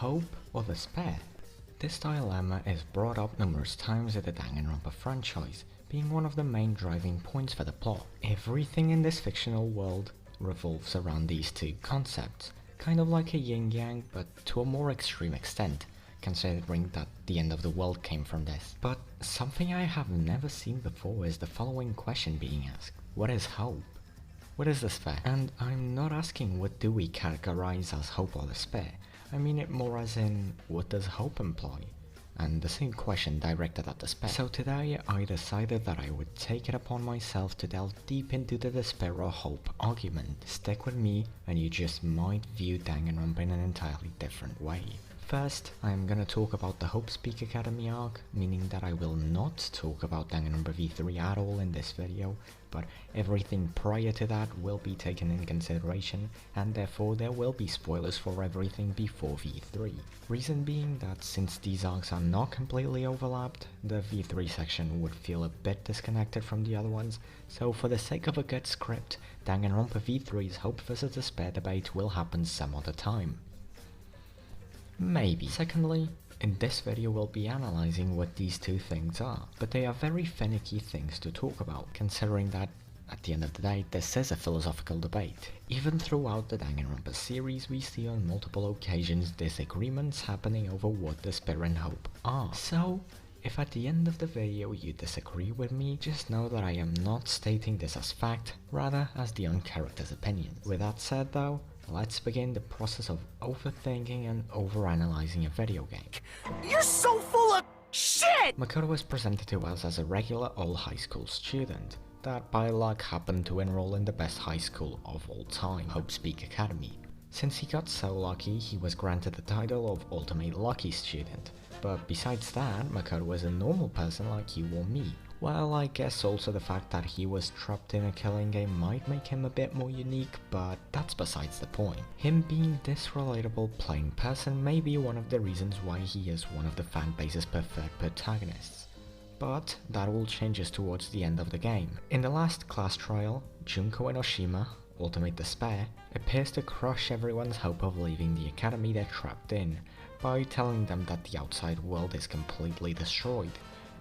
hope or despair? This dilemma is brought up numerous times in the Danganronpa franchise, being one of the main driving points for the plot. Everything in this fictional world revolves around these two concepts, kind of like a yin-yang, but to a more extreme extent, considering that the end of the world came from this. But something I have never seen before is the following question being asked: what is hope? What is despair? And I'm not asking what do we categorize as hope or despair, I mean it more as in what does hope imply? And the same question directed at despair. So today I decided that I would take it upon myself to delve deep into the despair or hope argument. Stick with me and you just might view Danganronpa in an entirely different way. First, I am gonna talk about the Hope Speak Academy arc, meaning that I will not talk about Danganronpa V3 at all in this video, but everything prior to that will be taken in consideration, and therefore there will be spoilers for everything before V3. Reason being that since these arcs are not completely overlapped, the V3 section would feel a bit disconnected from the other ones, so for the sake of a good script, Danganronpa V3's Hope vs Despair debate will happen some other time. Maybe. Secondly, in this video we'll be analysing what these two things are, but they are very finicky things to talk about, considering that at the end of the day this is a philosophical debate. Even throughout the Danganronpa series we see on multiple occasions disagreements happening over what despair and hope are. So, if at the end of the video you disagree with me, just know that I am not stating this as fact, rather as the uncharacter's opinion. With that said though, let's begin the process of overthinking and overanalyzing a video game. You're so full of shit! Makoto was presented to us as a regular old high school student that by luck happened to enroll in the best high school of all time, Hope Speak Academy. Since he got so lucky, he was granted the title of Ultimate Lucky Student. But besides that, Makoto was a normal person like you or me. Well, I guess also the fact that he was trapped in a killing game might make him a bit more unique, but that's besides the point. Him being this relatable plain person may be one of the reasons why he is one of the fanbase's preferred protagonists. But that all changes towards the end of the game. In the last class trial, Junko Enoshima, Ultimate Despair, appears to crush everyone's hope of leaving the academy they're trapped in by telling them that the outside world is completely destroyed,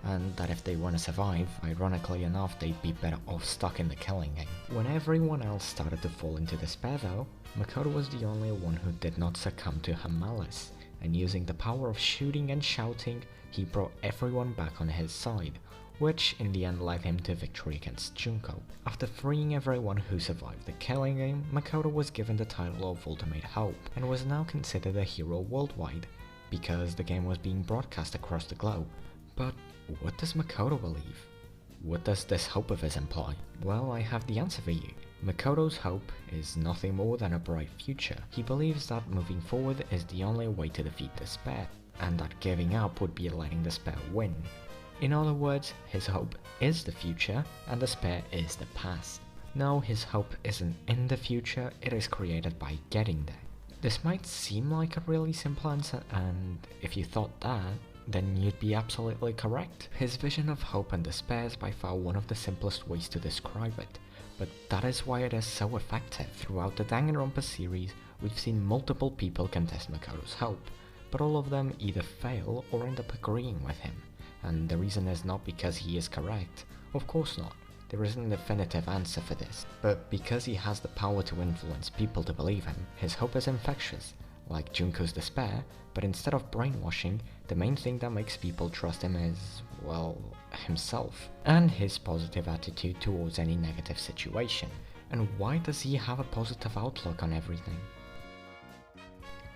and that if they want to survive, ironically enough, they'd be better off stuck in the killing game. When everyone else started to fall into despair though, Makoto was the only one who did not succumb to her malice, and using the power of shooting and shouting, he brought everyone back on his side, which in the end led him to victory against Junko. After freeing everyone who survived the killing game, Makoto was given the title of Ultimate Hope, and was now considered a hero worldwide, because the game was being broadcast across the globe. But what does Makoto believe? What does this hope of his imply? Well, I have the answer for you. Makoto's hope is nothing more than a bright future. He believes that moving forward is the only way to defeat despair, and that giving up would be letting despair win. In other words, his hope is the future, and despair is the past. No, his hope isn't in the future, it is created by getting there. This might seem like a really simple answer, and if you thought that, then you'd be absolutely correct. His vision of hope and despair is by far one of the simplest ways to describe it, but that is why it is so effective. Throughout the Danganronpa series, we've seen multiple people contest Makoto's hope, but all of them either fail or end up agreeing with him. And the reason is not because he is correct, of course not, there isn't a definitive answer for this, but because he has the power to influence people to believe him. His hope is infectious, like Junko's despair, but instead of brainwashing, the main thing that makes people trust him is, well, himself, and his positive attitude towards any negative situation. And why does he have a positive outlook on everything?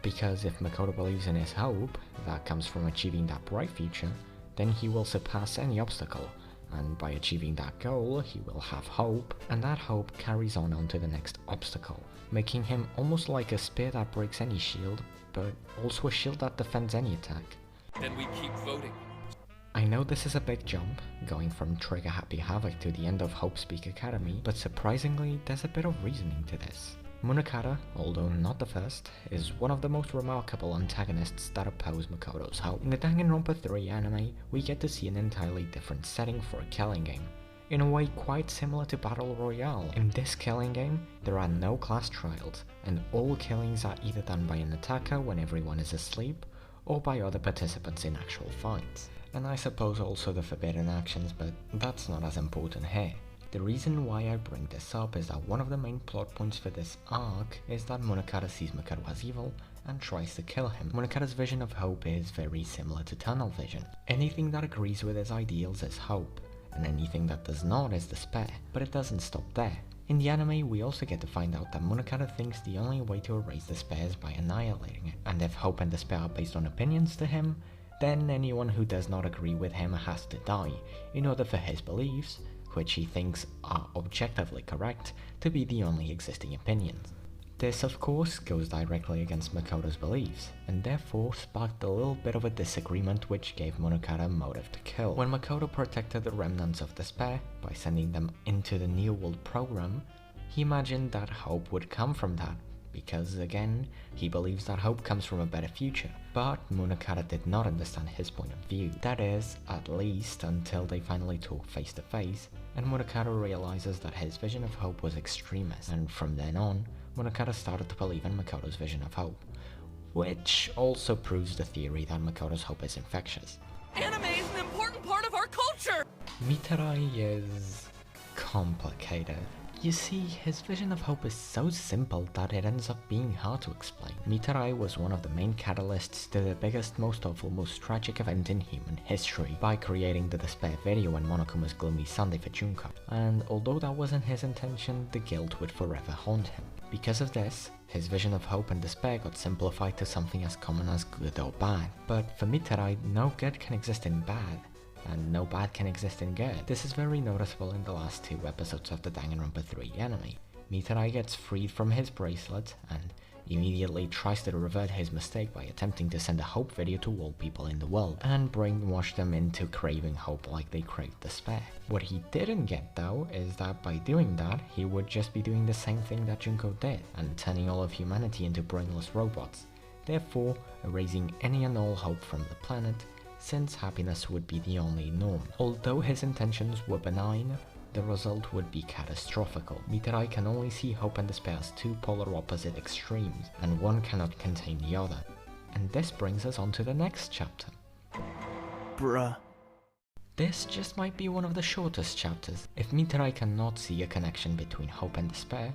Because if Makoto believes in his hope, that comes from achieving that bright future, then he will surpass any obstacle, and by achieving that goal, he will have hope, and that hope carries on to the next obstacle, making him almost like a spear that breaks any shield, but also a shield that defends any attack. Then we keep voting. I know this is a big jump, going from Trigger Happy Havoc to the end of Hope Speak Academy, but surprisingly, there's a bit of reasoning to this. Munakata, although not the first, is one of the most remarkable antagonists that oppose Makoto's hope. In the Danganronpa 3 anime, we get to see an entirely different setting for a killing game. in a way quite similar to Battle Royale. In this killing game, there are no class trials, and all killings are either done by an attacker when everyone is asleep, or by other participants in actual fights. And I suppose also the forbidden actions, but that's not as important here. The reason why I bring this up is that one of the main plot points for this arc is that Munakata sees Makoto as evil and tries to kill him. Munakata's vision of hope is very similar to tunnel vision. Anything that agrees with his ideals is hope, and anything that does not is despair. But it doesn't stop there. In the anime, we also get to find out that Munakata thinks the only way to erase despair is by annihilating it, and if hope and despair are based on opinions to him, then anyone who does not agree with him has to die, in order for his beliefs, which he thinks are objectively correct, to be the only existing opinions. This of course goes directly against Makoto's beliefs, and therefore sparked a little bit of a disagreement which gave Munakata motive to kill. When Makoto protected the remnants of despair by sending them into the New World program, he imagined that hope would come from that, because again, he believes that hope comes from a better future. But Munakata did not understand his point of view. That is, at least until they finally talk face to face, and Munakata realizes that his vision of hope was extremist, and from then on, Munakata started to believe in Makoto's vision of hope, which also proves the theory that Makoto's hope is infectious. Anime is an important part of our culture! Mitarai is complicated. You see, his vision of hope is so simple that it ends up being hard to explain. Mitarai was one of the main catalysts to the biggest, most awful, most tragic event in human history by creating the despair video and Monokuma's gloomy Sunday for Junko. And although that wasn't his intention, the guilt would forever haunt him. Because of this, his vision of hope and despair got simplified to something as common as good or bad. But for Mitarai, no good can exist in bad, and no bad can exist in good. This is very noticeable in the last 2 episodes of the Danganronpa 3 anime. Mitarai gets freed from his bracelet and immediately tries to revert his mistake by attempting to send a hope video to all people in the world and brainwash them into craving hope like they craved despair. What he didn't get though is that by doing that, he would just be doing the same thing that Junko did and turning all of humanity into brainless robots, therefore erasing any and all hope from the planet, since happiness would be the only norm. Although his intentions were benign, the result would be catastrophical. Mitarai can only see hope and despair as 2 polar opposite extremes, and one cannot contain the other. And this brings us on to the next chapter. Bruh. This just might be one of the shortest chapters. If Mitarai cannot see a connection between hope and despair,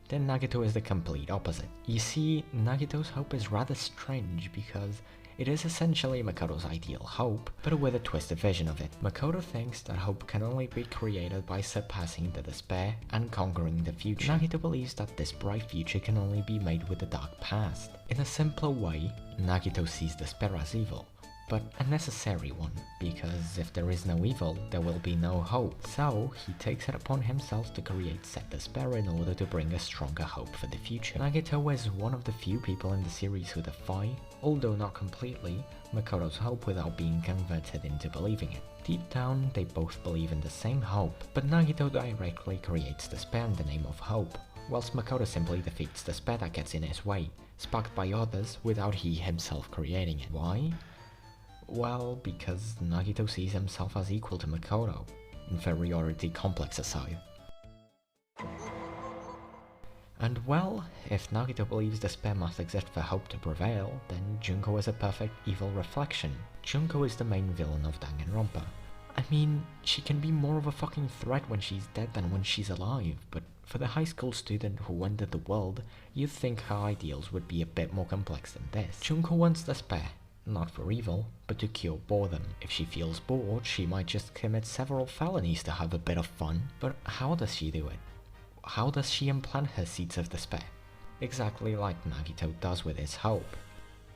then Nagito is the complete opposite. You see, Nagito's hope is rather strange because it is essentially Makoto's ideal hope, but with a twisted version of it. Makoto thinks that hope can only be created by surpassing the despair and conquering the future. Nagito believes that this bright future can only be made with the dark past. In a simpler way, Nagito sees despair as evil, but a necessary one, because if there is no evil, there will be no hope. So, he takes it upon himself to create said despair in order to bring a stronger hope for the future. Nagito is one of the few people in the series who defy, although not completely, Makoto's hope without being converted into believing it. Deep down, they both believe in the same hope, but Nagito directly creates despair in the name of hope, whilst Makoto simply defeats despair that gets in his way, sparked by others without he himself creating it. Why? Well, because Nagito sees himself as equal to Makoto, inferiority complex aside. And well, if Nagito believes despair must exist for hope to prevail, then Junko is a perfect evil reflection. Junko is the main villain of Danganronpa. I mean, she can be more of a fucking threat when she's dead than when she's alive, but for the high school student who ended the world, you'd think her ideals would be a bit more complex than this. Junko wants despair, not for evil, but to cure boredom. If she feels bored, she might just commit several felonies to have a bit of fun. But how does she do it? How does she implant her seeds of despair? Exactly like Nagito does with his hope.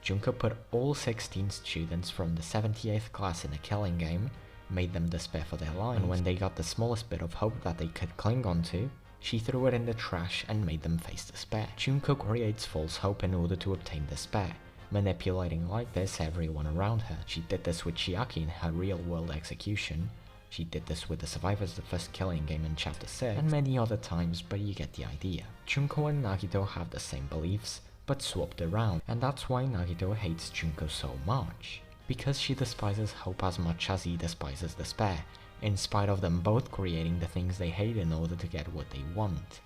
Junko put all 16 students from the 78th class in a killing game, made them despair for their lives, and when they got the smallest bit of hope that they could cling onto, she threw it in the trash and made them face despair. Junko creates false hope in order to obtain despair, manipulating like this everyone around her. She did this with Chiaki in her real-world execution, she did this with the survivors of the first killing game in chapter 6, and many other times, but you get the idea. Junko and Nagito have the same beliefs, but swapped around, and that's why Nagito hates Junko so much. Because she despises hope as much as he despises despair, in spite of them both creating the things they hate in order to get what they want.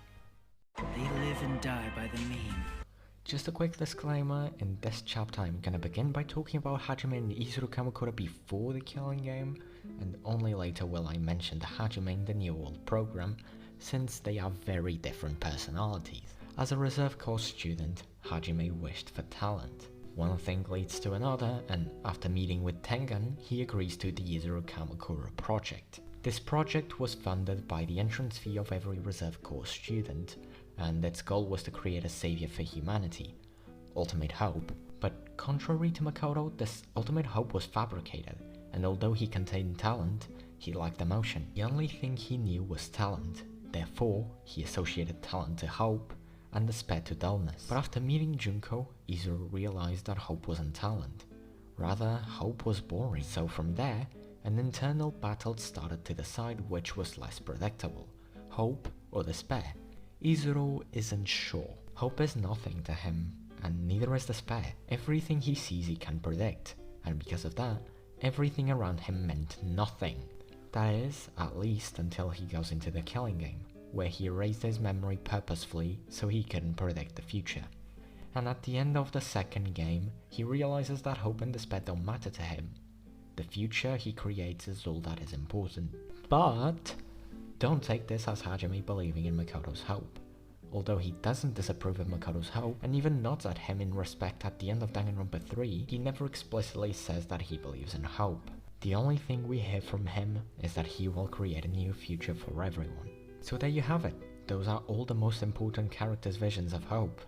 They live and die by the mean. Just a quick disclaimer, in this chapter I'm gonna begin by talking about Hajime and Izuru Kamukura before the killing game, and only later will I mention the Hajime in the New World program, since they are very different personalities. As a reserve corps student, Hajime wished for talent. One thing leads to another, and after meeting with Tengen, he agrees to the Izuru Kamukura project. This project was funded by the entrance fee of every reserve corps student, and its goal was to create a savior for humanity, ultimate hope. But contrary to Makoto, this ultimate hope was fabricated, and although he contained talent, he lacked emotion. The only thing he knew was talent, therefore he associated talent to hope, and despair to dullness. But after meeting Junko, Izuru realized that hope wasn't talent. Rather, hope was boring. So from there, an internal battle started to decide which was less predictable, hope or despair. Izuru isn't sure. Hope is nothing to him, and neither is despair. Everything he sees he can predict, and because of that, everything around him meant nothing. That is, at least until he goes into the killing game, where he erased his memory purposefully so he couldn't predict the future. And at the end of the second game, he realizes that hope and despair don't matter to him. The future he creates is all that is important. But don't take this as Hajime believing in Makoto's hope. Although he doesn't disapprove of Makoto's hope, and even nods at him in respect at the end of Danganronpa 3, he never explicitly says that he believes in hope. The only thing we hear from him is that he will create a new future for everyone. So there you have it. Those are all the most important characters' visions of hope.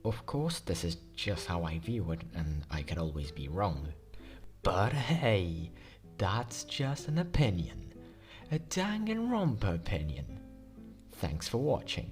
Of course, this is just how I view it, and I could always be wrong. But hey, that's just an opinion. A Danganronpa opinion. Thanks for watching.